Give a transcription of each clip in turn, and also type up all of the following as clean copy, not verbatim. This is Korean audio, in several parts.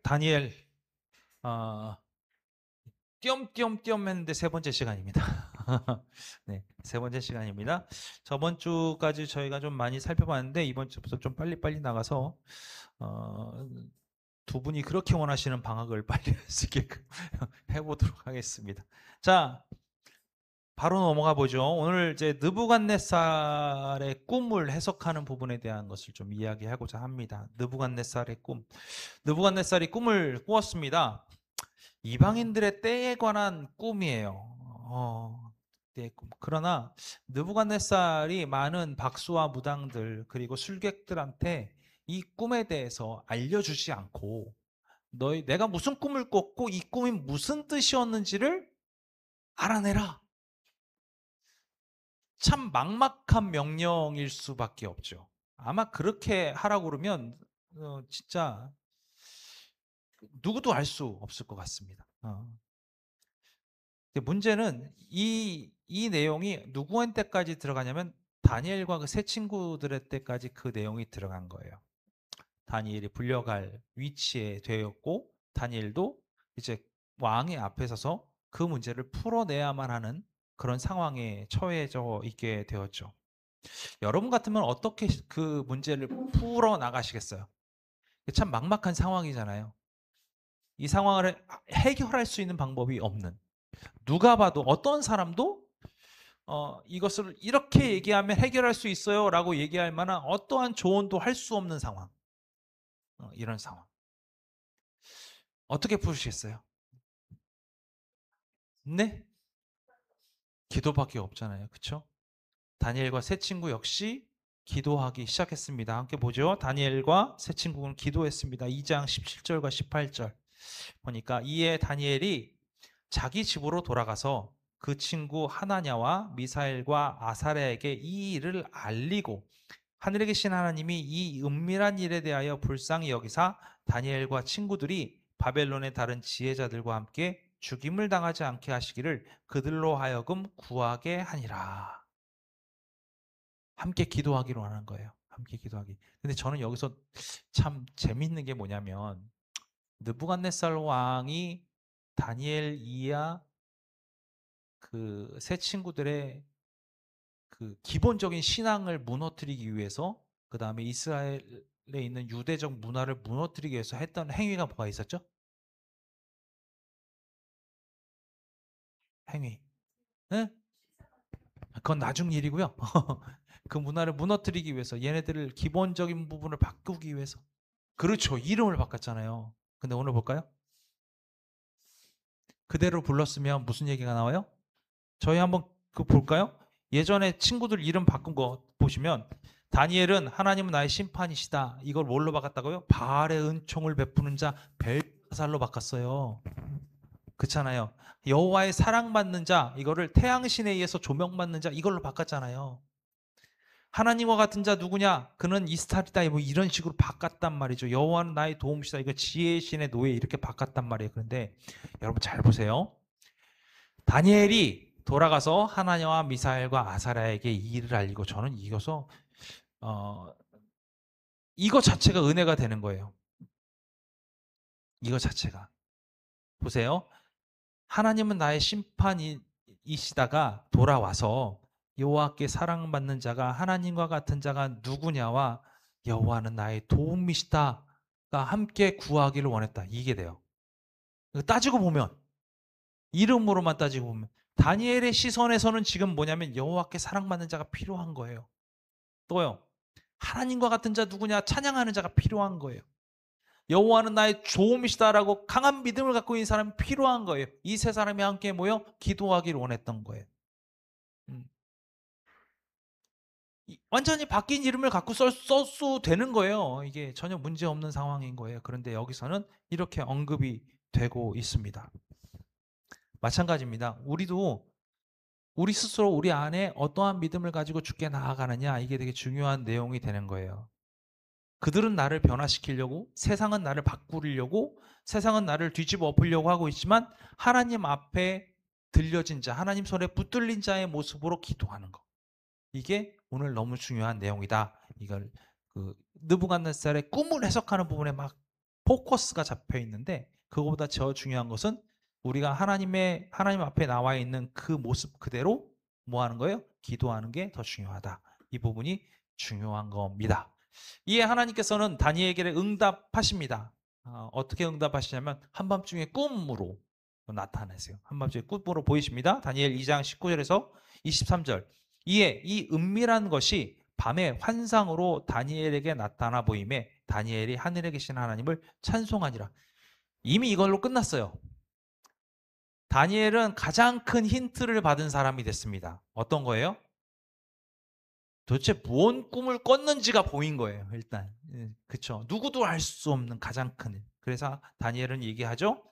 다니엘 띄엄띄엄띄엄 했는데 세 번째 시간입니다. 네, 세 번째 시간입니다. 저번 주까지 저희가 좀 많이 살펴봤는데 이번 주부터 좀 빨리빨리 나가서 어, 두 분이 그렇게 원하시는 방학을 빨리 할 수 있게끔 해보도록 하겠습니다. 자, 바로 넘어가 보죠. 오늘 이제 느부갓네살의 꿈을 해석하는 부분에 대한 것을 좀 이야기하고자 합니다. 느부갓네살의 꿈. 느부갓네살이 꿈을 꾸었습니다. 이방인들의 때에 관한 꿈이에요. 때의 꿈. 그러나 느부갓네살이 많은 박수와 무당들 그리고 술객들한테 이 꿈에 대해서 알려주지 않고 내가 무슨 꿈을 꿨고 이 꿈이 무슨 뜻이었는지를 알아내라. 참 막막한 명령일 수밖에 없죠. 아마 그렇게 하라고 그러면 진짜 누구도 알 수 없을 것 같습니다. 문제는 이 내용이 누구한테까지 들어가냐면 다니엘과 그 세 친구들의 때까지 그 내용이 들어간 거예요. 다니엘이 불려갈 위치에 되었고 다니엘도 이제 왕의 앞에 서서 그 문제를 풀어내야만 하는 그런 상황에 처해져 있게 되었죠. 여러분 같으면 어떻게 그 문제를 풀어 나가시겠어요? 참 막막한 상황이잖아요. 이 상황을 해결할 수 있는 방법이 없는. 누가 봐도 어떤 사람도 이것을 이렇게 얘기하면 해결할 수 있어요 라고 얘기할 만한 어떠한 조언도 할 수 없는 상황. 이런 상황. 어떻게 푸시겠어요? 네? 기도밖에 없잖아요. 그쵸? 다니엘과 세 친구 역시 기도하기 시작했습니다. 함께 보죠. 다니엘과 세 친구는 기도했습니다. 2장 17절과 18절 보니까 이에 다니엘이 자기 집으로 돌아가서 그 친구 하나냐와 미사엘과 아사랴에게 이 일을 알리고 하늘에 계신 하나님이 이 은밀한 일에 대하여 불쌍히 여기사 다니엘과 친구들이 바벨론의 다른 지혜자들과 함께 죽임을 당하지 않게 하시기를 그들로 하여금 구하게 하니라. 함께 기도하기로 하는 거예요. 함께 기도하기. 근데 저는 여기서 참 재밌는 게 뭐냐면 느부갓네살 왕이 다니엘 이야 그 세 친구들의 그 기본적인 신앙을 무너뜨리기 위해서 그 다음에 이스라엘에 있는 유대적 문화를 무너뜨리기 위해서 했던 행위가 뭐가 있었죠? 행위. 네? 그건 나중 일이고요. 그 문화를 무너뜨리기 위해서 얘네들을 기본적인 부분을 바꾸기 위해서 그렇죠. 이름을 바꿨잖아요. 근데 오늘 볼까요? 그대로 불렀으면 무슨 얘기가 나와요? 저희 한번 그 볼까요? 예전에 친구들 이름 바꾼 거 보시면 다니엘은 하나님은 나의 심판이시다. 이걸 뭘로 바꿨다고요? 바알의 은총을 베푸는 자 벨사살로 바꿨어요. 그렇잖아요. 여호와의 사랑받는 자 이거를 태양신에 의해서 조명받는 자 이걸로 바꿨잖아요. 하나님과 같은 자 누구냐? 그는 이스타리다. 뭐 이런 식으로 바꿨단 말이죠. 여호와는 나의 도움이시다. 이거 지혜의 신의 노예 이렇게 바꿨단 말이에요. 그런데 여러분 잘 보세요. 다니엘이 돌아가서 하나냐와 미사엘과 아사랴에게 이 일을 알리고 저는 이겨서 이거 자체가 은혜가 되는 거예요. 이거 자체가. 보세요. 하나님은 나의 심판이시다가 돌아와서 여호와께 사랑받는 자가 하나님과 같은 자가 누구냐와 여호와는 나의 도움이시다가 함께 구하기를 원했다. 이게 돼요. 따지고 보면 이름으로만 따지고 보면 다니엘의 시선에서는 지금 뭐냐면 여호와께 사랑받는 자가 필요한 거예요. 또요. 하나님과 같은 자 누구냐 찬양하는 자가 필요한 거예요. 여호와는 나의 도움이시다라고 강한 믿음을 갖고 있는 사람이 필요한 거예요. 이 세 사람이 함께 모여 기도하기를 원했던 거예요. 완전히 바뀐 이름을 갖고 써도 되는 거예요. 이게 전혀 문제없는 상황인 거예요. 그런데 여기서는 이렇게 언급이 되고 있습니다. 마찬가지입니다. 우리도 우리 스스로 우리 안에 어떠한 믿음을 가지고 주께 나아가느냐 이게 되게 중요한 내용이 되는 거예요. 그들은 나를 변화시키려고 세상은 나를 바꾸려고 세상은 나를 뒤집어 엎으려고 하고 있지만 하나님 앞에 들려진 자 하나님 손에 붙들린 자의 모습으로 기도하는 것 이게 오늘 너무 중요한 내용이다. 이걸 그 느부갓네살의 꿈을 해석하는 부분에 막 포커스가 잡혀 있는데 그거보다 더 중요한 것은 우리가 하나님 앞에 나와 있는 그 모습 그대로 뭐 하는 거예요? 기도하는 게 더 중요하다. 이 부분이 중요한 겁니다. 이에 하나님께서는 다니엘에게 응답하십니다. 어떻게 응답하시냐면 한밤중에 꿈으로 나타내세요. 한밤중에 꿈으로 보이십니다. 다니엘 2장 19절에서 23절. 이에 이 은밀한 것이 밤에 환상으로 다니엘에게 나타나 보임에 다니엘이 하늘에 계신 하나님을 찬송하니라. 이미 이걸로 끝났어요. 다니엘은 가장 큰 힌트를 받은 사람이 됐습니다. 어떤 거예요? 도대체 무언 꿈을 꿨는지가 보인 거예요. 일단 그쵸. 누구도 알 수 없는 가장 큰. 그래서 다니엘은 얘기하죠.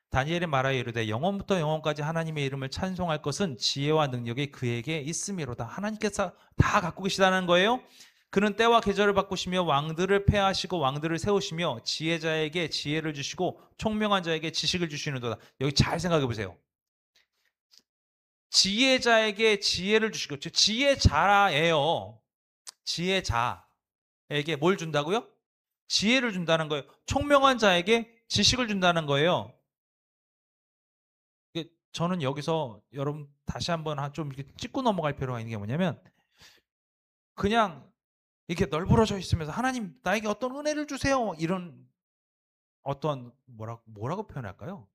다니엘이 말하여 이르되 영원부터 영원까지 하나님의 이름을 찬송할 것은 지혜와 능력이 그에게 있음이로다. 하나님께서 다 갖고 계시다는 거예요. 그는 때와 계절을 바꾸시며 왕들을 폐하시고 왕들을 세우시며 지혜자에게 지혜를 주시고 총명한 자에게 지식을 주시는도다. 여기 잘 생각해 보세요. 지혜자에게 지혜를 주시고 지혜자예요. 지혜자에게 뭘 준다고요? 지혜를 준다는 거예요. 총명한 자에게 지식을 준다는 거예요. 저는 여기서 여러분 다시 한번 좀 이렇게 짚고 넘어갈 필요가 있는 게 뭐냐면 그냥 이렇게 널브러져 있으면서 하나님 나에게 어떤 은혜를 주세요. 이런 어떤 뭐라고 표현할까요?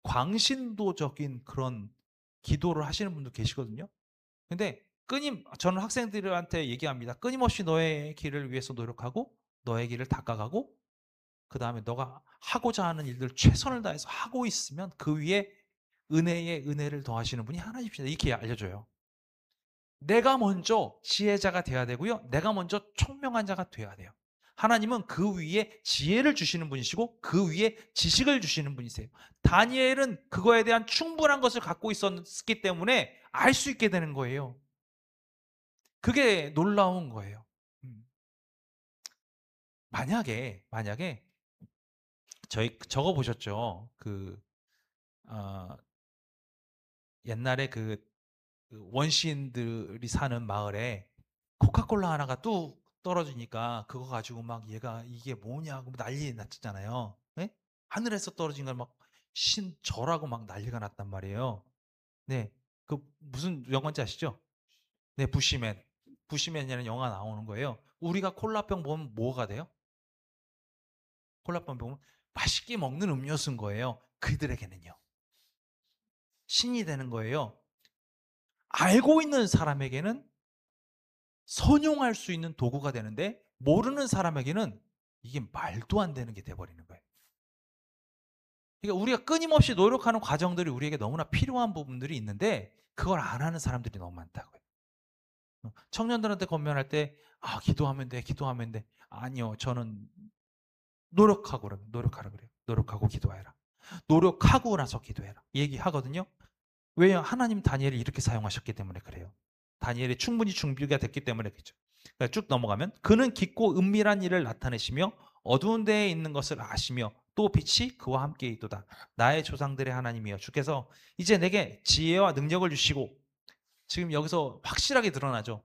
광신도적인 그런 기도를 하시는 분도 계시거든요. 근데 저는 학생들한테 얘기합니다. 끊임없이 너의 길을 위해서 노력하고 너의 길을 닦아가고 그 다음에 너가 하고자 하는 일들 최선을 다해서 하고 있으면 그 위에 은혜에 은혜를 더하시는 분이 하나님이시다. 이렇게 알려줘요. 내가 먼저 지혜자가 돼야 되고요. 내가 먼저 총명한 자가 돼야 돼요. 하나님은 그 위에 지혜를 주시는 분이시고 그 위에 지식을 주시는 분이세요. 다니엘은 그거에 대한 충분한 것을 갖고 있었기 때문에 알 수 있게 되는 거예요. 그게 놀라운 거예요. 만약에 저거 보셨죠? 옛날에 원시인들이 사는 마을에 코카콜라 하나가 뚝 떨어지니까 그거 가지고 막 얘가 이게 뭐냐고 난리 났잖아요. 네? 하늘에서 떨어진 걸 막 신절하고 막 난리가 났단 말이에요. 네, 그 무슨 영화인지 아시죠? 네, 부시맨. 부시맨이라는 영화 나오는 거예요. 우리가 콜라병 보면 뭐가 돼요? 콜라병 보면 맛있게 먹는 음료수인 거예요. 그들에게는요. 신이 되는 거예요. 알고 있는 사람에게는 선용할 수 있는 도구가 되는데 모르는 사람에게는 이게 말도 안 되는 게 돼버리는 거예요. 그러니까 우리가 끊임없이 노력하는 과정들이 우리에게 너무나 필요한 부분들이 있는데 그걸 안 하는 사람들이 너무 많다고요. 청년들한테 권면할 때 기도하면 돼. 아니요. 저는 노력하라 그래요. 노력하고 기도해라. 노력하고 나서 기도해라. 얘기하거든요. 왜요? 하나님 다니엘을 이렇게 사용하셨기 때문에 그래요. 다니엘이 충분히 준비가 됐기 때문에 그렇죠. 그러니까 쭉 넘어가면 그는 깊고 은밀한 일을 나타내시며 어두운 데에 있는 것을 아시며 또 빛이 그와 함께 있도다. 나의 조상들의 하나님이여 주께서 이제 내게 지혜와 능력을 주시고 지금 여기서 확실하게 드러나죠.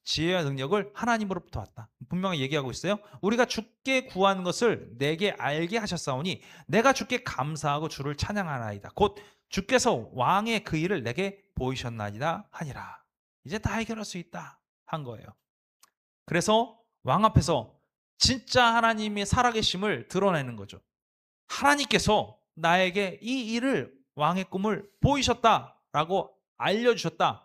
지혜와 능력을 하나님으로부터 왔다. 분명히 얘기하고 있어요. 우리가 주께 구한 것을 내게 알게 하셨사오니 내가 주께 감사하고 주를 찬양하나이다. 곧 주께서 왕의 그 일을 내게 보이셨나이다 하니라. 이제 다 해결할 수 있다 한 거예요. 그래서 왕 앞에서 진짜 하나님의 살아계심을 드러내는 거죠. 하나님께서 나에게 이 일을 왕의 꿈을 보이셨다라고 알려주셨다.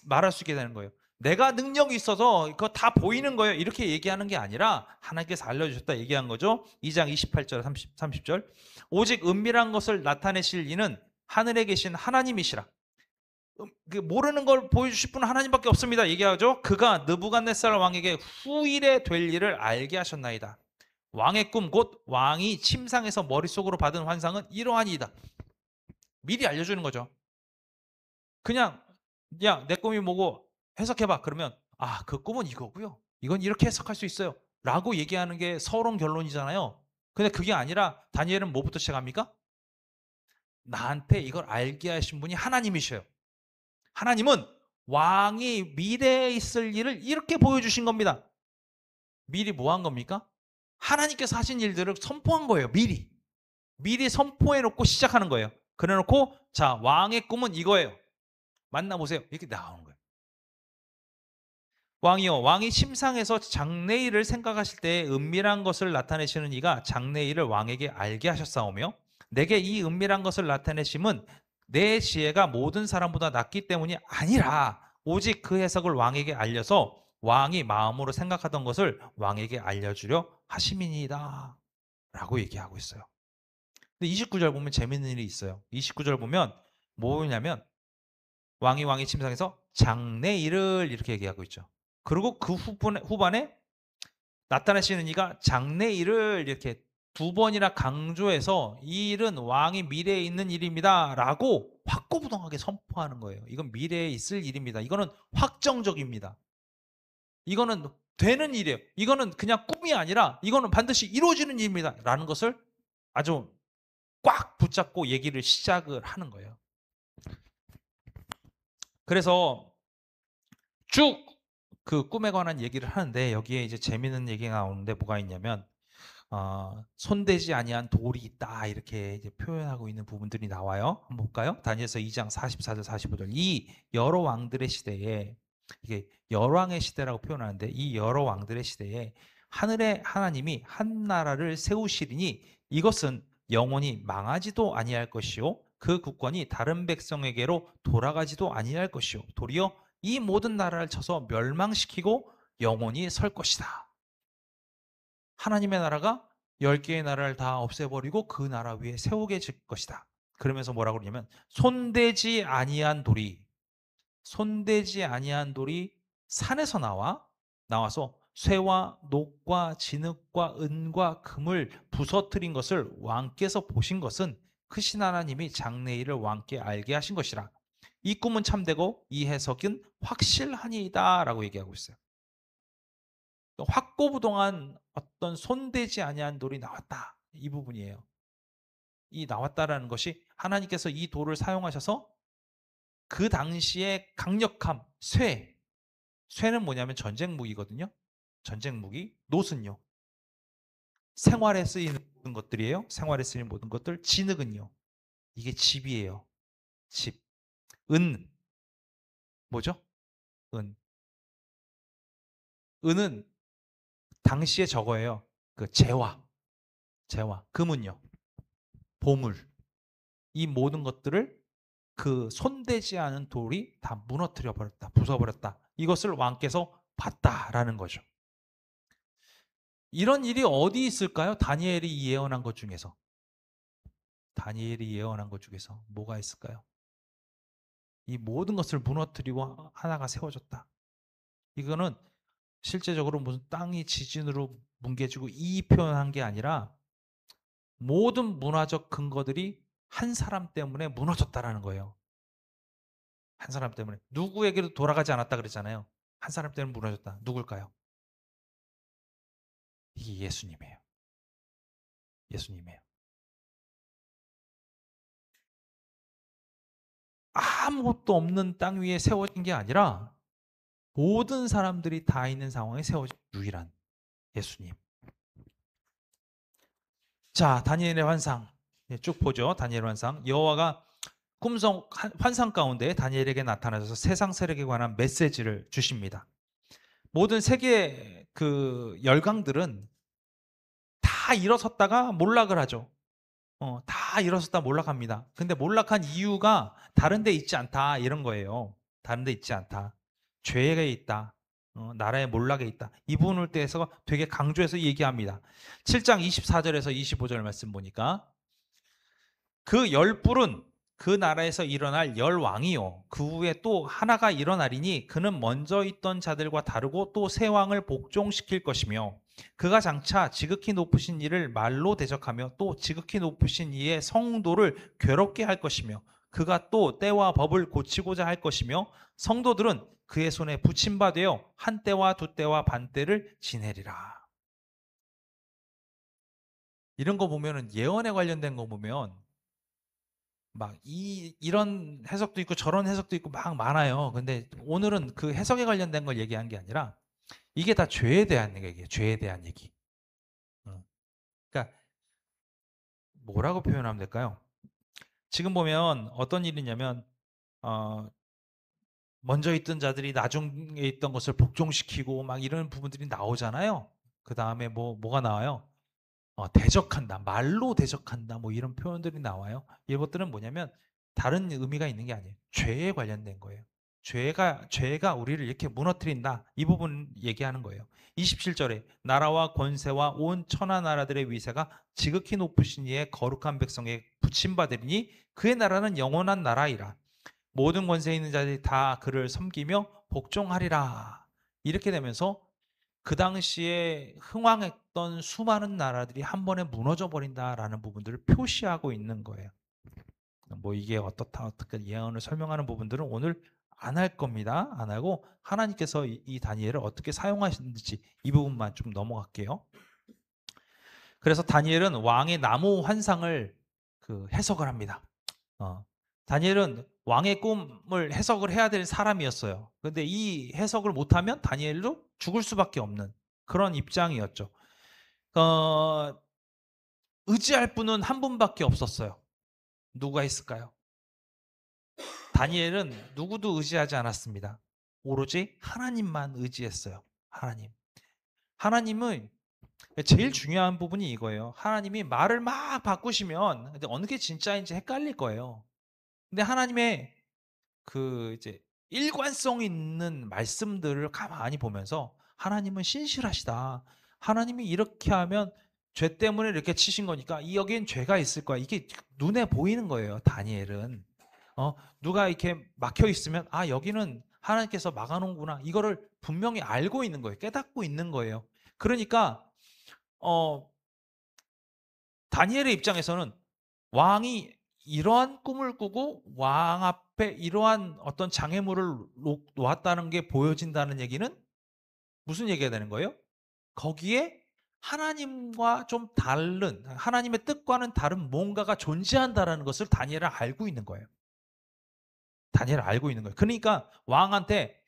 말할 수 있게 되는 거예요. 내가 능력이 있어서 그거 다 보이는 거예요. 이렇게 얘기하는 게 아니라 하나님께서 알려주셨다 얘기한 거죠. 2장 28절 30절 오직 은밀한 것을 나타내실 이는 하늘에 계신 하나님이시라. 모르는 걸 보여주실 분은 하나님밖에 없습니다. 얘기하죠. 그가 느부갓네살 왕에게 후일에 될 일을 알게 하셨나이다. 왕의 꿈 곧 왕이 침상에서 머릿속으로 받은 환상은 이러하니이다. 미리 알려주는 거죠. 그냥 야, 내 꿈이 뭐고 해석해봐. 그러면 그 꿈은 이거고요. 이건 이렇게 해석할 수 있어요. 라고 얘기하는 게 서론 결론이잖아요. 근데 그게 아니라 다니엘은 뭐부터 시작합니까? 나한테 이걸 알게 하신 분이 하나님이셔요. 하나님은 왕이 미래에 있을 일을 이렇게 보여주신 겁니다. 미리 뭐 한 겁니까? 하나님께서 하신 일들을 선포한 거예요. 미리 선포해 놓고 시작하는 거예요. 그래 놓고 자, 왕의 꿈은 이거예요. 만나보세요. 이렇게 나오는 거예요. 왕이요, 왕이 침상에서 장래일을 생각하실 때 은밀한 것을 나타내시는 이가 장래일을 왕에게 알게 하셨사오며 내게 이 은밀한 것을 나타내심은 내 지혜가 모든 사람보다 낫기 때문이 아니라 오직 그 해석을 왕에게 알려서 왕이 마음으로 생각하던 것을 왕에게 알려주려 하심이니이다 라고 얘기하고 있어요. 근데 29절 보면 재밌는 일이 있어요. 29절 보면 뭐냐면 왕이 침상에서 장래일을 이렇게 얘기하고 있죠. 그리고 그 후반에 나타내시는 이가 장래일을 이렇게 두 번이나 강조해서 이 일은 왕이 미래에 있는 일입니다 라고 확고부동하게 선포하는 거예요. 이건 미래에 있을 일입니다. 이거는 확정적입니다. 이거는 되는 일이에요. 이거는 그냥 꿈이 아니라 이거는 반드시 이루어지는 일입니다 라는 것을 아주 꽉 붙잡고 얘기를 시작을 하는 거예요. 그래서 쭉 그 꿈에 관한 얘기를 하는데 여기에 이제 재미있는 얘기가 나오는데 뭐가 있냐면 손대지 아니한 돌이 있다 이렇게 이제 표현하고 있는 부분들이 나와요. 한번 볼까요? 다니엘서 2장 44절 45절. 이 여러 왕들의 시대에 이게 열왕의 시대라고 표현하는데 이 여러 왕들의 시대에 하늘의 하나님이 한 나라를 세우시리니 이것은 영원히 망하지도 아니할 것이요 그 국권이 다른 백성에게로 돌아가지도 아니할 것이요 도리어 이 모든 나라를 쳐서 멸망시키고 영원히 설 것이다. 하나님의 나라가 10개의 나라를 다 없애버리고 그 나라 위에 세우게 질 것이다. 그러면서 뭐라고 그러냐면 손대지 아니한 돌이 산에서 나와서 쇠와 녹과 진흙과 은과 금을 부서뜨린 것을 왕께서 보신 것은 크신 하나님이 장래일을 왕께 알게 하신 것이라. 이 꿈은 참되고 이 해석은 확실하니이다 라고 얘기하고 있어요. 확고부동한 어떤 손대지 아니한 돌이 나왔다. 이 부분이에요. 이 나왔다라는 것이 하나님께서 이 돌을 사용하셔서 그 당시의 강력함, 쇠는 뭐냐면 전쟁 무기거든요. 전쟁 무기, 노은요. 생활에 쓰이는 모든 것들이에요. 생활에 쓰이는 모든 것들. 진흙은요. 이게 집이에요. 집. 은 뭐죠? 은은 당시에 저거예요. 그 재화. 금은요. 보물. 이 모든 것들을 그 손대지 않은 돌이 다 무너뜨려 버렸다. 부숴버렸다. 이것을 왕께서 봤다라는 거죠. 이런 일이 어디 있을까요? 다니엘이 예언한 것 중에서. 뭐가 있을까요? 이 모든 것을 무너뜨리고 하나가 세워졌다. 이거는 실제적으로 무슨 땅이 지진으로 뭉개지고 이 표현한 게 아니라 모든 문화적 근거들이 한 사람 때문에 무너졌다라는 거예요. 한 사람 때문에. 누구에게도 돌아가지 않았다 그랬잖아요. 한 사람 때문에 무너졌다. 누굴까요? 이게 예수님이에요. 아무것도 없는 땅 위에 세워진 게 아니라 모든 사람들이 다 있는 상황에 세워진 유일한 예수님. 자, 다니엘의 환상. 쭉 보죠. 다니엘 환상. 여호와가 꿈성 환상 가운데 다니엘에게 나타나셔서 세상 세력에 관한 메시지를 주십니다. 모든 세계 그 열강들은 다 일어섰다가 몰락을 하죠. 다 일어섰다 몰락합니다. 근데 몰락한 이유가 다른 데 있지 않다 이런 거예요. 다른 데 있지 않다. 죄에 있다. 나라의 몰락에 있다. 이 부분을 대해서 되게 강조해서 얘기합니다. 7장 24절에서 25절 말씀 보니까 그 열불은 그 나라에서 일어날 열왕이요 그 후에 또 하나가 일어나리니 그는 먼저 있던 자들과 다르고 또 새 왕을 복종시킬 것이며 그가 장차 지극히 높으신 이를 말로 대적하며 또 지극히 높으신 이의 성도를 괴롭게 할 것이며 그가 또 때와 법을 고치고자 할 것이며 성도들은 그의 손에 붙임바 되어 한 때와 두 때와 반 때를 지내리라. 이런 거 보면은 예언에 관련된 거 보면 막 이런 해석도 있고 저런 해석도 있고 막 많아요. 근데 오늘은 그 해석에 관련된 걸 얘기한 게 아니라 이게 다 죄에 대한 얘기예요. 죄에 대한 얘기. 뭐라고 표현하면 될까요? 지금 보면 어떤 일이냐면 먼저 있던 자들이 나중에 있던 것을 복종시키고 막 이런 부분들이 나오잖아요. 그 다음에 뭐가 나와요? 대적한다, 말로 대적한다, 뭐 이런 표현들이 나와요. 이것들은 뭐냐면 다른 의미가 있는 게 아니에요. 죄에 관련된 거예요. 죄가 우리를 이렇게 무너뜨린다. 이 부분 얘기하는 거예요. 27절에 나라와 권세와 온 천하 나라들의 위세가 지극히 높으신 이의 거룩한 백성에 붙임받으리니 그의 나라는 영원한 나라이라. 모든 권세 있는 자들이 다 그를 섬기며 복종하리라. 이렇게 되면서 그 당시에 흥왕했던 수많은 나라들이 한 번에 무너져 버린다라는 부분들을 표시하고 있는 거예요. 뭐 이게 어떻게 예언을 설명하는 부분들은 오늘 안 할 겁니다. 안 하고 하나님께서 이 다니엘을 어떻게 사용하시는지 이 부분만 좀 넘어갈게요. 그래서 다니엘은 왕의 나무 환상을 해석을 합니다. 다니엘은 왕의 꿈을 해석을 해야 될 사람이었어요. 근데 이 해석을 못하면 다니엘도 죽을 수밖에 없는 그런 입장이었죠. 의지할 분은 한 분밖에 없었어요. 누가 있을까요? 다니엘은 누구도 의지하지 않았습니다. 오로지 하나님만 의지했어요. 하나님. 하나님은 제일 중요한 부분이 이거예요. 하나님이 말을 막 바꾸시면 어느 게 진짜인지 헷갈릴 거예요. 근데 하나님의 이제 일관성 있는 말씀들을 가만히 보면서 하나님은 신실하시다. 하나님이 이렇게 하면 죄 때문에 이렇게 치신 거니까 여기엔 죄가 있을 거야. 이게 눈에 보이는 거예요. 다니엘은. 누가 이렇게 막혀 있으면 여기는 하나님께서 막아놓은구나. 이거를 분명히 알고 있는 거예요. 깨닫고 있는 거예요. 그러니까 다니엘의 입장에서는 왕이 이러한 꿈을 꾸고 왕 앞에 이러한 어떤 장애물을 놓았다는 게 보여진다는 얘기는 무슨 얘기가 되는 거예요? 거기에 하나님과 좀 다른 하나님의 뜻과는 다른 뭔가가 존재한다는 것을 다니엘은 알고 있는 거예요. 다니엘은 알고 있는 거예요. 그러니까 왕한테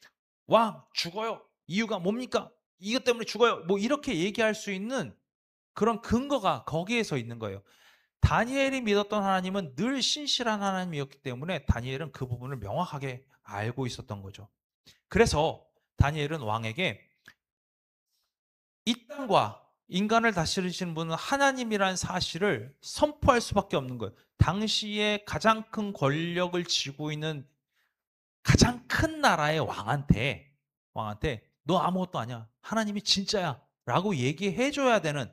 왕 죽어요. 이유가 뭡니까? 이것 때문에 죽어요. 뭐 이렇게 얘기할 수 있는 그런 근거가 거기에서 있는 거예요. 다니엘이 믿었던 하나님은 늘 신실한 하나님이었기 때문에 다니엘은 그 부분을 명확하게 알고 있었던 거죠. 그래서 다니엘은 왕에게 이 땅과 인간을 다스리시는 분은 하나님이라는 사실을 선포할 수밖에 없는 거예요. 당시에 가장 큰 권력을 쥐고 있는 가장 큰 나라의 왕한테 너 아무것도 아니야. 하나님이 진짜야. 라고 얘기해 줘야 되는,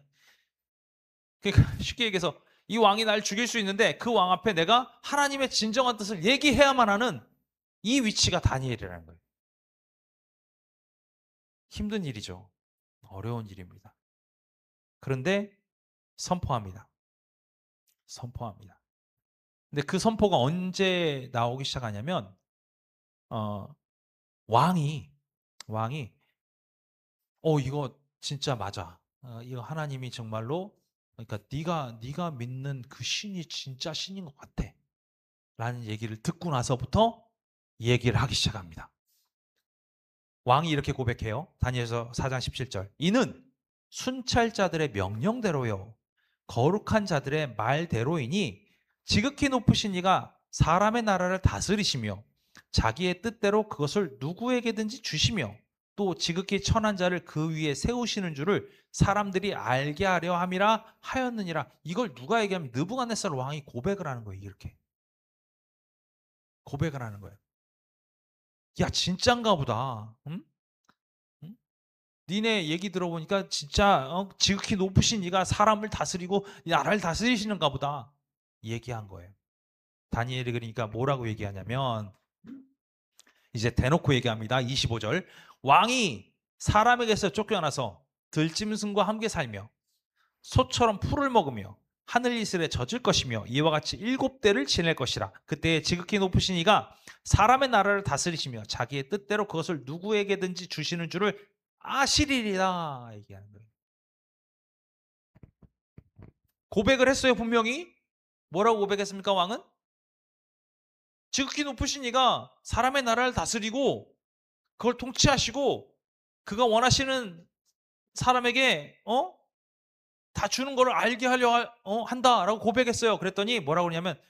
그러니까 쉽게 얘기해서 이 왕이 날 죽일 수 있는데 그 왕 앞에 내가 하나님의 진정한 뜻을 얘기해야만 하는 이 위치가 다니엘이라는 거예요. 힘든 일이죠. 어려운 일입니다. 그런데 선포합니다. 선포합니다. 근데 그 선포가 언제 나오기 시작하냐면 왕이 이거 진짜 맞아. 이거 하나님이 정말로, 그러니까 네가 믿는 그 신이 진짜 신인 것 같아. 라는 얘기를 듣고 나서부터 얘기를 하기 시작합니다. 왕이 이렇게 고백해요. 다니엘서 4장 17절. 이는 순찰자들의 명령대로요. 거룩한 자들의 말대로이니 지극히 높으신 이가 사람의 나라를 다스리시며 자기의 뜻대로 그것을 누구에게든지 주시며 또 지극히 천한 자를 그 위에 세우시는 줄을 사람들이 알게 하려 함이라 하였느니라. 이걸 누가 얘기하면 느부갓네살 왕이 고백을 하는 거예요. 이렇게 고백을 하는 거예요. 야, 진짠가 보다. 응? 응? 니네 얘기 들어보니까 진짜 지극히 높으신 이가 사람을 다스리고 나라를 다스리시는가 보다. 얘기한 거예요. 다니엘이 그러니까 뭐라고 얘기하냐면 이제 대놓고 얘기합니다. 25절. 왕이 사람에게서 쫓겨나서 들짐승과 함께 살며 소처럼 풀을 먹으며 하늘 이슬에 젖을 것이며 이와 같이 7대를 지낼 것이라. 그때 지극히 높으신 이가 사람의 나라를 다스리시며 자기의 뜻대로 그것을 누구에게든지 주시는 줄을 아시리라 얘기하는 거예요. 고백을 했어요. 분명히. 뭐라고 고백했습니까? 왕은 지극히 높으신 이가 사람의 나라를 다스리고 그걸 통치하시고 그가 원하시는 사람에게 다 주는 거를 알게 하려 한다라고 고백했어요. 그랬더니 뭐라고 그러냐면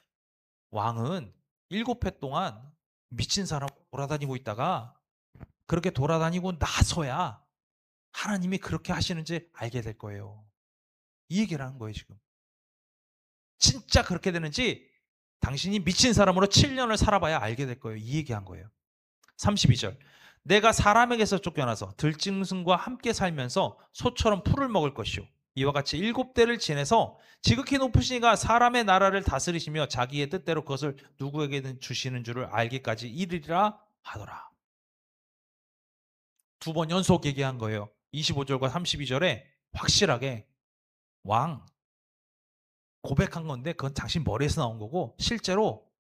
왕은 7해 동안 미친 사람 돌아다니고 있다가 그렇게 돌아다니고 나서야 하나님이 그렇게 하시는지 알게 될 거예요. 이 얘기를 하는 거예요, 지금. 진짜 그렇게 되는지 당신이 미친 사람으로 7년을 살아봐야 알게 될 거예요. 이 얘기한 거예요. 32절. 내가 사람에게서 쫓겨나서 들짐승과 함께 살면서 소처럼 풀을 먹을 것이요. 이와 같이 7대를 지내서 지극히 높으시니가 사람의 나라를 다스리시며 자기의 뜻대로 그것을 누구에게든 주시는 줄을 알기까지 이르리라 하더라. 2번 연속 얘기한 거예요. 25절과 32절에 확실하게 왕 고백한 건데 그건 당신 머리에서 나온 거고 실제로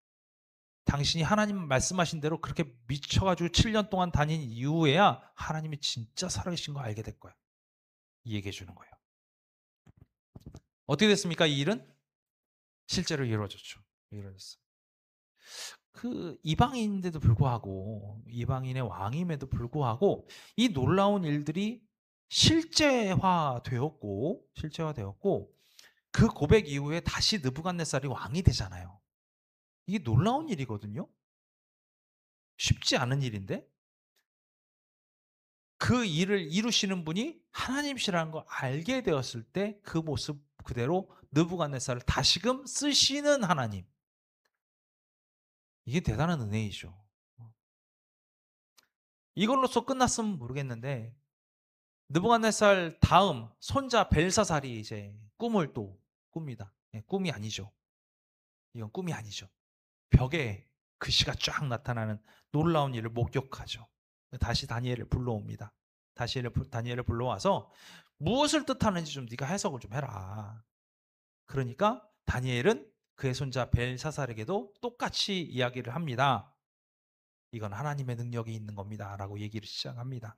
당신이 하나님 말씀하신 대로 그렇게 미쳐가지고 7년 동안 다닌 이후에야 하나님이 진짜 살아계신 거 알게 될 거야. 이 얘기해 주는 거예요. 어떻게 됐습니까? 이 일은 실제로 이루어졌죠. 이루어졌어요. 그 이방인인데도 불구하고 이방인의 왕임에도 불구하고 이 놀라운 일들이 실제화되었고 그 고백 이후에 다시 느부갓네살이 왕이 되잖아요. 이게 놀라운 일이거든요. 쉽지 않은 일인데 그 일을 이루시는 분이 하나님이시라는 걸 알게 되었을 때 그 모습 그대로 느부갓네살을 다시금 쓰시는 하나님. 이게 대단한 은혜이죠. 이걸로써 끝났으면 모르겠는데 느부갓네살 다음 손자 벨사살이 이제 꿈을 또 꿉니다. 꿈이 아니죠. 이건 꿈이 아니죠. 벽에 글씨가 쫙 나타나는 놀라운 일을 목격하죠. 다시 다니엘을 불러옵니다. 다니엘을 불러와서 무엇을 뜻하는지 좀 네가 해석을 좀 해라. 그러니까 다니엘은 그의 손자 벨사살에게도 똑같이 이야기를 합니다. 이건 하나님의 능력이 있는 겁니다. 라고 얘기를 시작합니다.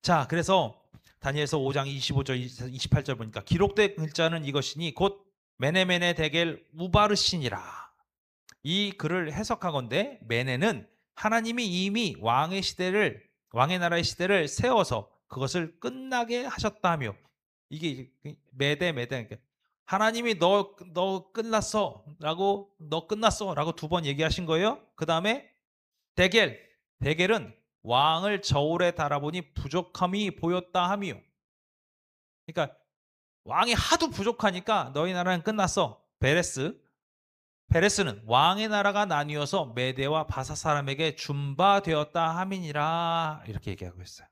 자, 그래서 다니엘서 5장 25절, 28절 보니까 기록된 글자는 이것이니 곧 메네메네 데겔 우바르신이라. 이 글을 해석하건대 메네는 하나님이 이미 왕의 나라의 시대를 세워서 그것을 끝나게 하셨다며 이게 메데 그러니까 하나님이 너 끝났어라고 너 끝났어라고 2번 얘기하신 거예요. 그 다음에 데겔은 왕을 저울에 달아보니 부족함이 보였다 하며 그러니까 왕이 하도 부족하니까 너희 나라는 끝났어. 베레스는 왕의 나라가 나뉘어서 메대와 바사 사람에게 준바되었다 함이니라 이렇게 얘기하고 있어요.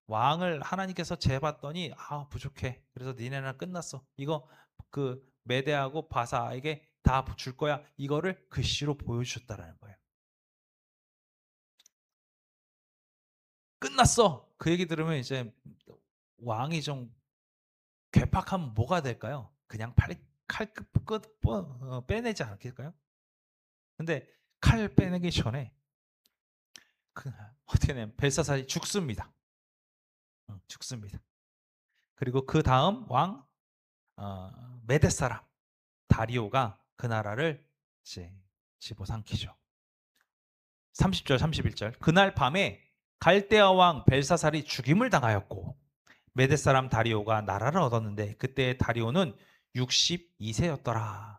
왕을 하나님께서 재봤더니 부족해. 그래서 니네 나라 끝났어. 이거 그 메대하고 바사에게 다 줄 거야. 이거를 글씨로 보여주셨다라는 거예요. 끝났어. 그 얘기 들으면 이제 왕이 좀 괴팍하면 뭐가 될까요? 그냥 칼 끝 빼내지 않겠을까요? 근데 칼 빼내기 전에 어떻게 되냐면 벨사살이 죽습니다. 죽습니다. 그리고 그 다음 왕 메대 사람 다리오가 그 나라를 이제 집어삼키죠. 30절 31절 그날 밤에 갈대아 왕 벨사살이 죽임을 당하였고 메대 사람 다리오가 나라를 얻었는데 그때 다리오는 62세였더라.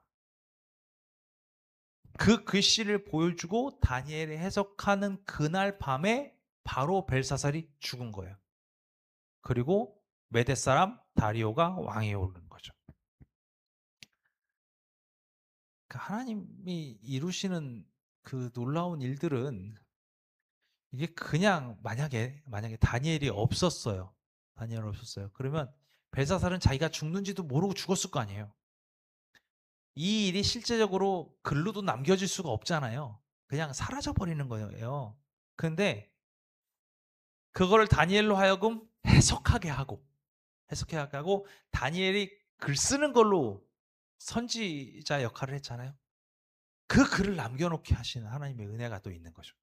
그 글씨를 보여주고 다니엘이 해석하는 그날 밤에 바로 벨사살이 죽은 거예요. 그리고 메대 사람 다리오가 왕위에 오르는 거죠. 하나님이 이루시는 그 놀라운 일들은 이게 그냥 만약에 다니엘이 없었어요. 그러면 벨사살은 자기가 죽는지도 모르고 죽었을 거 아니에요. 이 일이 실제적으로 글로도 남겨질 수가 없잖아요. 그냥 사라져 버리는 거예요. 근데 그거를 다니엘로 하여금 해석하게 하고 다니엘이 글 쓰는 걸로 선지자 역할을 했잖아요. 그 글을 남겨놓게 하시는 하나님의 은혜가 또 있는 거죠.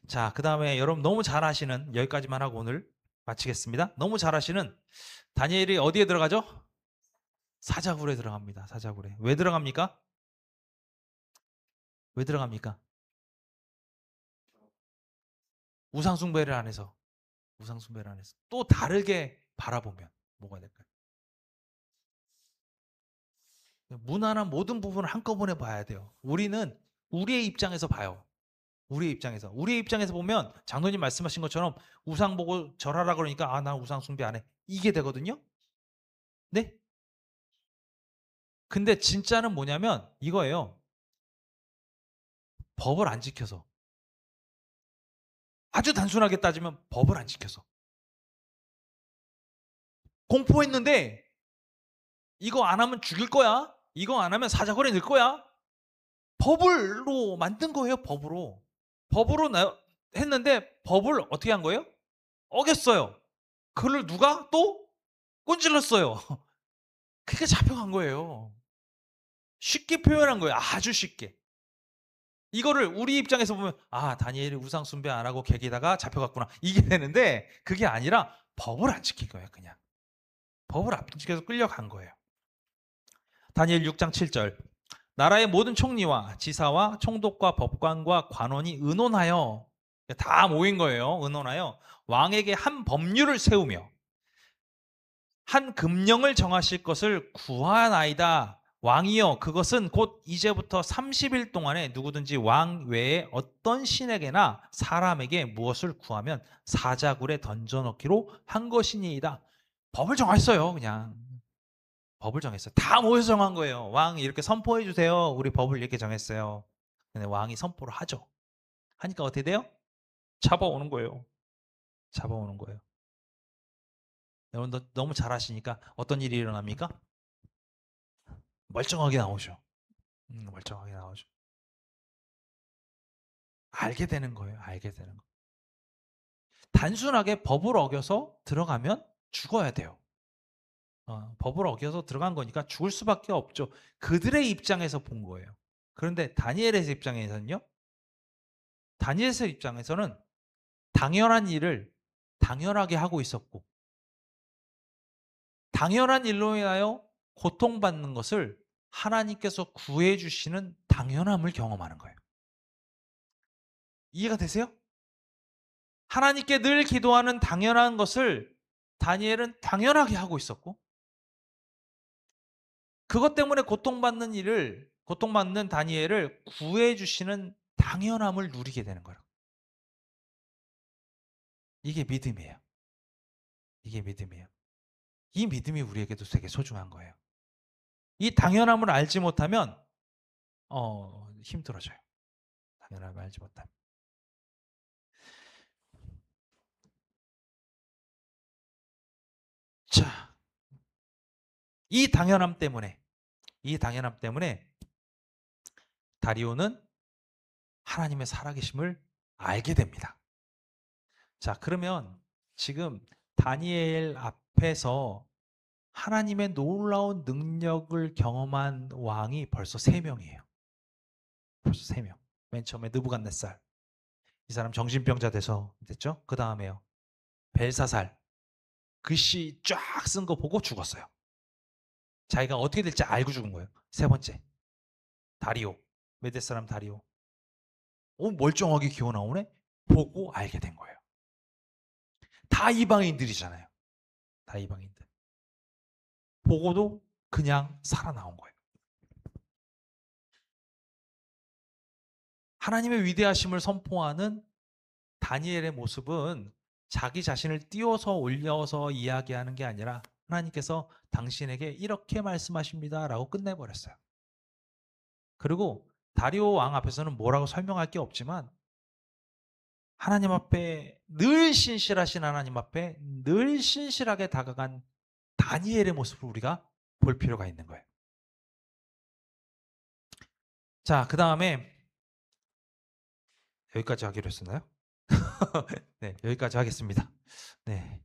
자, 그 다음에 여러분 너무 잘 아시는 여기까지만 하고 오늘 마치겠습니다. 너무 잘 아시는 다니엘이 어디에 들어가죠? 사자굴에 들어갑니다. 사자굴에. 왜 들어갑니까? 왜 들어갑니까? 우상숭배를 안 해서. 또 다르게 바라보면. 뭐가 될까요? 무난한 모든 부분을 한꺼번에 봐야 돼요. 우리는 우리의 입장에서 봐요. 우리의 입장에서 보면 장로님 말씀하신 것처럼 우상 보고 절하라 그러니까 아, 난 우상 숭배 안 해. 이게 되거든요. 네? 근데 진짜는 뭐냐면 이거예요. 법을 안 지켜서. 아주 단순하게 따지면 법을 안 지켜서. 공포했는데 이거 안 하면 죽일 거야. 이거 안 하면 사자고래 넣을 거야. 법으로 만든 거예요. 법으로. 법으로 했는데 법을 어떻게 한 거예요? 어겼어요. 그걸 누가 또 꼰질렀어요. 그게 잡혀간 거예요. 쉽게 표현한 거예요. 아주 쉽게. 이거를 우리 입장에서 보면 아, 다니엘이 우상 숭배 안 하고 계기다가 잡혀갔구나. 이게 되는데 그게 아니라 법을 안 지킨 거예요. 그냥. 법을 안 지켜서 끌려간 거예요. 다니엘 6장 7절. 나라의 모든 총리와 지사와 총독과 법관과 관원이 의논하여 다 모인 거예요. 의논하여 왕에게 한 법률을 세우며 한 금령을 정하실 것을 구하나이다. 왕이여 그것은 곧 이제부터 30일 동안에 누구든지 왕 외에 어떤 신에게나 사람에게 무엇을 구하면 사자굴에 던져넣기로 한 것이니이다. 법을 정했어요. 그냥 법을 정했어요. 다 모여서 정한 거예요. 왕 이렇게 선포해 주세요. 우리 법을 이렇게 정했어요. 근데 왕이 선포를 하죠. 하니까 어떻게 돼요? 잡아오는 거예요. 잡아오는 거예요. 여러분 너무 잘하시니까 어떤 일이 일어납니까? 멀쩡하게 나오죠. 멀쩡하게 나오죠. 알게 되는 거예요. 알게 되는 거. 단순하게 법을 어겨서 들어가면 죽어야 돼요. 법을 어겨서 들어간 거니까 죽을 수밖에 없죠. 그들의 입장에서 본 거예요. 그런데 다니엘의 입장에서는요. 다니엘의 입장에서는 당연한 일을 당연하게 하고 있었고 당연한 일로 인하여 고통받는 것을 하나님께서 구해 주시는 당연함을 경험하는 거예요. 이해가 되세요? 하나님께 늘 기도하는 당연한 것을 다니엘은 당연하게 하고 있었고 그것 때문에 고통받는 다니엘을 구해 주시는 당연함을 누리게 되는 거예요. 이게 믿음이에요. 이게 믿음이에요. 이 믿음이 우리에게도 되게 소중한 거예요. 이 당연함을 알지 못하면 힘들어져요. 당연함을 알지 못하면. 자, 이 당연함 때문에 다리오는 하나님의 살아계심을 알게 됩니다. 자, 그러면 지금 다니엘 앞에서 하나님의 놀라운 능력을 경험한 왕이 벌써 3명이에요. 벌써 3명. 맨 처음에 느부갓네살. 이 사람 정신병자 돼서 됐죠? 그 다음에요. 벨사살. 글씨 쫙 쓴 거 보고 죽었어요. 자기가 어떻게 될지 알고 죽은 거예요. 3번째. 다리오. 메대 사람 다리오. 멀쩡하게 기어 나오네? 보고 알게 된 거예요. 다 이방인들이잖아요. 다 이방인들. 보고도 그냥 살아나온 거예요. 하나님의 위대하심을 선포하는 다니엘의 모습은 자기 자신을 띄워서 올려서 이야기하는 게 아니라 하나님께서 당신에게 이렇게 말씀하십니다 라고 끝내버렸어요. 그리고 다리오 왕 앞에서는 뭐라고 설명할 게 없지만 하나님 앞에 늘 신실하신 하나님 앞에 늘 신실하게 다가간 다니엘의 모습을 우리가 볼 필요가 있는 거예요. 자, 그 다음에 여기까지 하기로 했었나요? 네, 여기까지 하겠습니다. 네,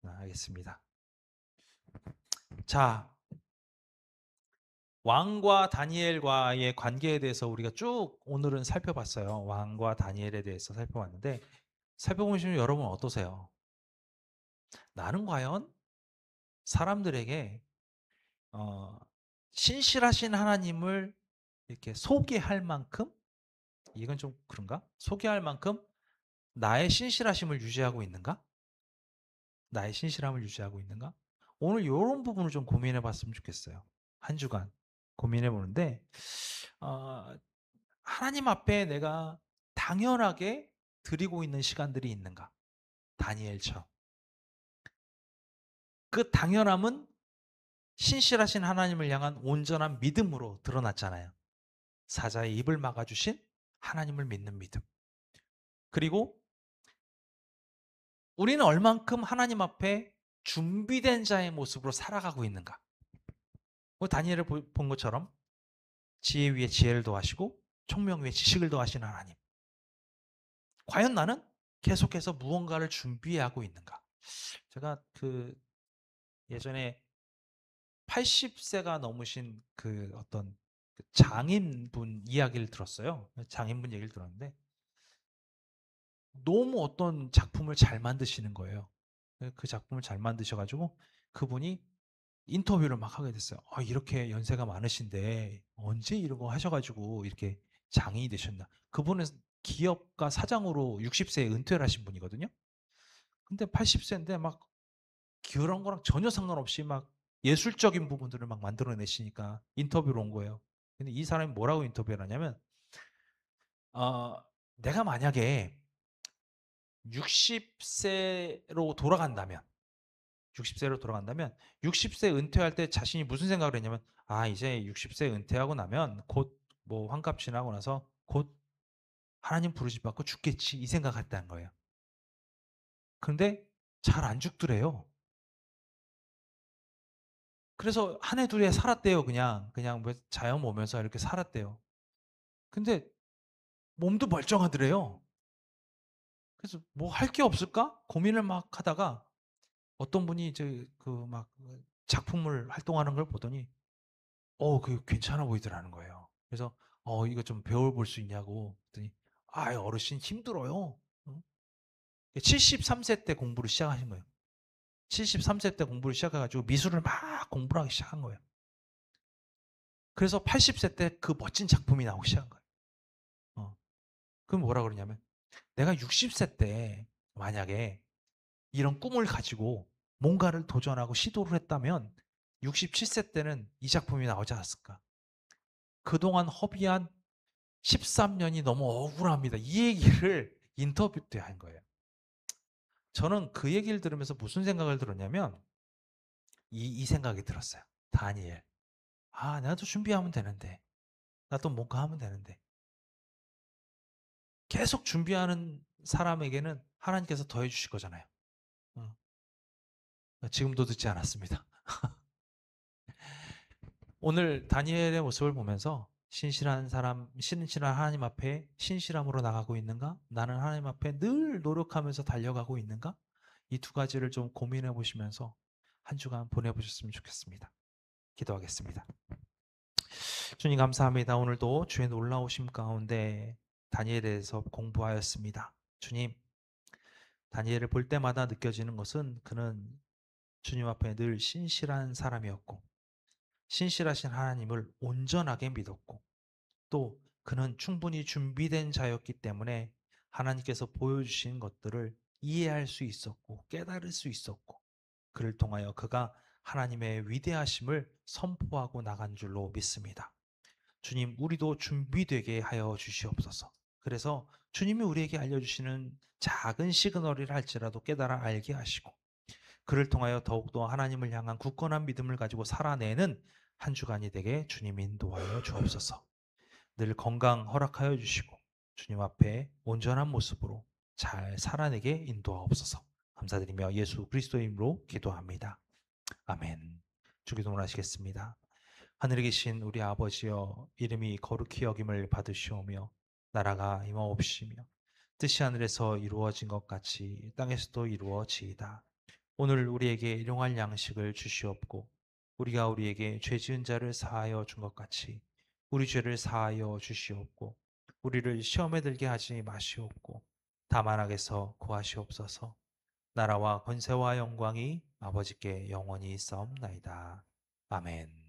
알겠습니다. 자, 왕과 다니엘과의 관계에 대해서 우리가 쭉 오늘은 살펴봤어요. 왕과 다니엘에 대해서 살펴봤는데 살펴보시면 여러분 어떠세요? 나는 과연 사람들에게 신실하신 하나님을 이렇게 소개할 만큼 이건 좀 그런가? 소개할 만큼 나의 신실하심을 유지하고 있는가? 나의 신실함을 유지하고 있는가? 오늘 이런 부분을 좀 고민해 봤으면 좋겠어요. 한 주간 고민해 보는데 하나님 앞에 내가 당연하게 드리고 있는 시간들이 있는가? 다니엘처럼. 그 당연함은 신실하신 하나님을 향한 온전한 믿음으로 드러났잖아요. 사자의 입을 막아주신 하나님을 믿는 믿음. 그리고 우리는 얼만큼 하나님 앞에 준비된 자의 모습으로 살아가고 있는가? 다니엘을 본 것처럼 지혜 위에 지혜를 더하시고 총명 위에 지식을 더하시는 하나님. 과연 나는 계속해서 무언가를 준비하고 있는가? 제가 예전에 80세가 넘으신 어떤 장인분 이야기를 들었어요. 장인분 얘기를 들었는데 너무 어떤 작품을 잘 만드시는 거예요. 그 작품을 잘 만드셔가지고 그분이 인터뷰를 막 하게 됐어요. 이렇게 연세가 많으신데 언제 이런 거 하셔가지고 이렇게 장인이 되셨나. 그분은 기업가 사장으로 60세에 은퇴를 하신 분이거든요. 근데 80세인데 막 그런 거랑 전혀 상관없이 막 예술적인 부분들을 막 만들어내시니까 인터뷰로 온 거예요. 근데 이 사람이 뭐라고 인터뷰를 하냐면 어, 내가 만약에 60세로 돌아간다면 60세로 돌아간다면 60세 은퇴할 때 자신이 무슨 생각을 했냐면 이제 60세 은퇴하고 나면 곧 뭐 환갑 지나고 나서 곧 하나님 부르심 받고 죽겠지 이 생각했다는 거예요. 그런데 잘 안 죽더래요. 그래서 한 해 두 해 살았대요. 그냥 뭐 자연 보면서 이렇게 살았대요. 근데 몸도 멀쩡하더래요. 그래서 뭐 할 게 없을까 고민을 막 하다가 어떤 분이 이제 막 작품을 활동하는 걸 보더니 그게 괜찮아 보이더라는 거예요. 그래서 이거 좀 배워볼 수 있냐고 그랬더니 어르신 힘들어요. 응? 73세 때 공부를 시작하신 거예요. 73세 때 공부를 시작해가지고 미술을 막 공부를 하기 시작한 거예요. 그래서 80세 때 그 멋진 작품이 나오기 시작한 거예요. 그럼 뭐라 그러냐면 내가 60세 때 만약에 이런 꿈을 가지고 뭔가를 도전하고 시도를 했다면 67세 때는 이 작품이 나오지 않았을까. 그동안 허비한 13년이 너무 억울합니다. 이 얘기를 인터뷰 때 한 거예요. 저는 그 얘기를 들으면서 무슨 생각을 들었냐면 이 생각이 들었어요. 다니엘. 나도 준비하면 되는데. 나도 뭔가 하면 되는데. 계속 준비하는 사람에게는 하나님께서 더해 주실 거잖아요. 어. 지금도 듣지 않았습니다. 오늘 다니엘의 모습을 보면서 신실한 하나님 앞에 신실함으로 나가고 있는가? 나는 하나님 앞에 늘 노력하면서 달려가고 있는가? 이 두 가지를 좀 고민해 보시면서 한 주간 보내보셨으면 좋겠습니다. 기도하겠습니다. 주님 감사합니다. 오늘도 주의 놀라우심 가운데 다니엘에 대해서 공부하였습니다. 주님, 다니엘을 볼 때마다 느껴지는 것은 그는 주님 앞에 늘 신실한 사람이었고 신실하신 하나님을 온전하게 믿었고 또 그는 충분히 준비된 자였기 때문에 하나님께서 보여주신 것들을 이해할 수 있었고 깨달을 수 있었고 그를 통하여 그가 하나님의 위대하심을 선포하고 나간 줄로 믿습니다. 주님, 우리도 준비되게 하여 주시옵소서. 그래서 주님이 우리에게 알려주시는 작은 시그널이라 할지라도 깨달아 알게 하시고 그를 통하여 더욱더 하나님을 향한 굳건한 믿음을 가지고 살아내는 한 주간이 되게 주님 인도하여 주옵소서. 늘 건강 허락하여 주시고 주님 앞에 온전한 모습으로 잘 살아내게 인도하옵소서. 감사드리며 예수 그리스도의 이름으로 기도합니다. 아멘. 주기도문 하시겠습니다. 하늘에 계신 우리 아버지여 이름이 거룩히 여김을 받으시오며 나라가 임하옵시며 뜻이 하늘에서 이루어진 것 같이 땅에서도 이루어지이다. 오늘 우리에게 일용할 양식을 주시옵고 우리가 우리에게 죄 지은 자를 사하여 준 것 같이 우리 죄를 사하여 주시옵고 우리를 시험에 들게 하지 마시옵고 다만 악에서 구하시옵소서. 나라와 권세와 영광이 아버지께 영원히 있사옵나이다. 아멘.